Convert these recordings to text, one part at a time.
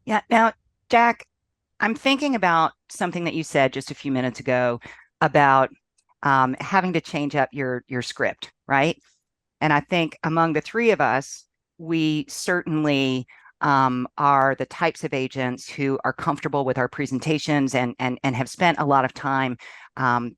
Yeah. Now, Jack, I'm thinking about something that you said just a few minutes ago about having to change up your script, right? And I think among the three of us, we certainly are the types of agents who are comfortable with our presentations and have spent a lot of time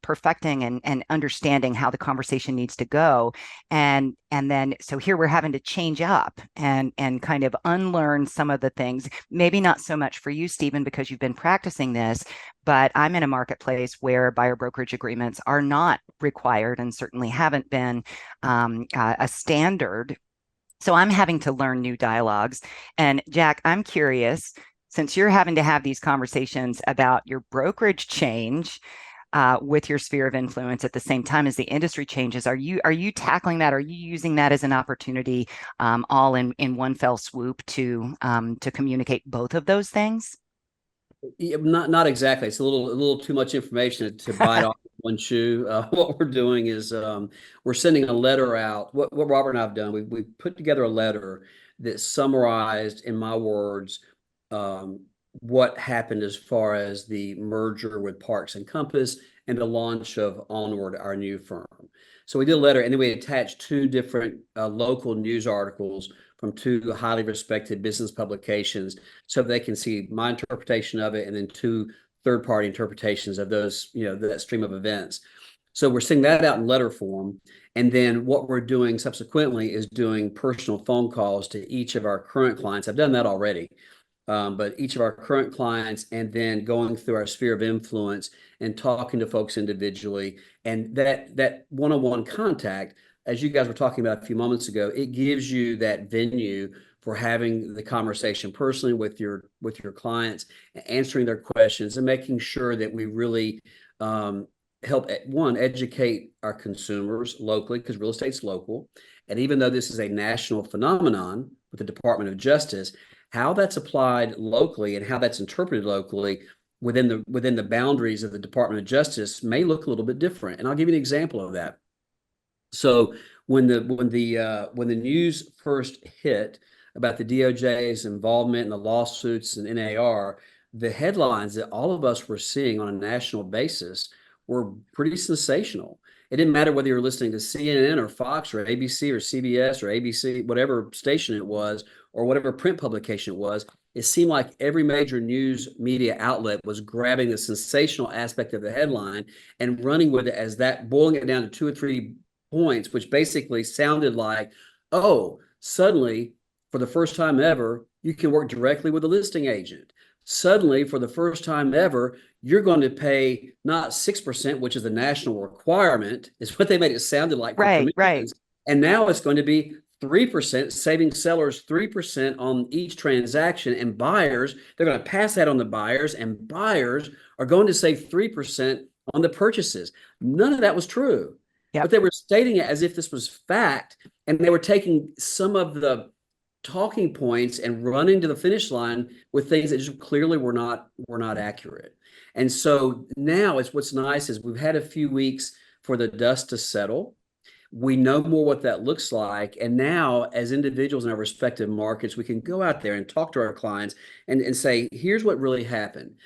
perfecting and understanding how the conversation needs to go. And then so here we're having to change up and kind of unlearn some of the things. Maybe not so much for you, Stephen, because you've been practicing this, but I'm in a marketplace where buyer brokerage agreements are not required and certainly haven't been a standard. So I'm having to learn new dialogues. And Jack, I'm curious, since you're having to have these conversations about your brokerage change with your sphere of influence at the same time as the industry changes, are you tackling that? Are you using that as an opportunity, all in one fell swoop to communicate both of those things? Yeah, not exactly. It's a little too much information to bite off one chew. What we're doing is we're sending a letter out. What Robert and I have done, we put together a letter that summarized, in my words, um, what happened as far as the merger with Parks and Compass and the launch of Onward, our new firm. So we did a letter, and then we attached two different local news articles from two highly respected business publications so they can see my interpretation of it and then two third party interpretations of those, that stream of events. So we're sending that out in letter form. And then what we're doing subsequently is doing personal phone calls to each of our current clients. I've done that already. But each of our current clients, and then going through our sphere of influence and talking to folks individually, and that one-on-one contact, as you guys were talking about a few moments ago, it gives you that venue for having the conversation personally with your clients, answering their questions, and making sure that we really help one educate our consumers locally because real estate's local, and even though this is a national phenomenon with the Department of Justice, how that's applied locally and how that's interpreted locally within the boundaries of the Department of Justice may look a little bit different. And I'll give you an example of that. So when the news first hit about the DOJ's involvement in the lawsuits and NAR, the headlines that all of us were seeing on a national basis were pretty sensational. It didn't matter whether you were listening to CNN or Fox or ABC or CBS or ABC, whatever station it was, or whatever print publication it was. It seemed like every major news media outlet was grabbing the sensational aspect of the headline and running with it as that, boiling it down to two or three points, which basically sounded like, oh, suddenly, for the first time ever, you can work directly with a listing agent. Suddenly, for the first time ever, you're going to pay not 6%, which is the national requirement, is what they made it sounded like for Right, right. commissions. And now it's going to be 3%, saving sellers 3% on each transaction. And buyers, they're going to pass that on the buyers, and buyers are going to save 3% on the purchases. None of that was true, Yep. but they were stating it as if this was fact, and they were taking some of the talking points and running to the finish line with things that just clearly were not accurate. And so now it's what's nice is we've had a few weeks for the dust to settle. We know more what that looks like. And now, as individuals in our respective markets, we can go out there and talk to our clients and say, here's what really happened.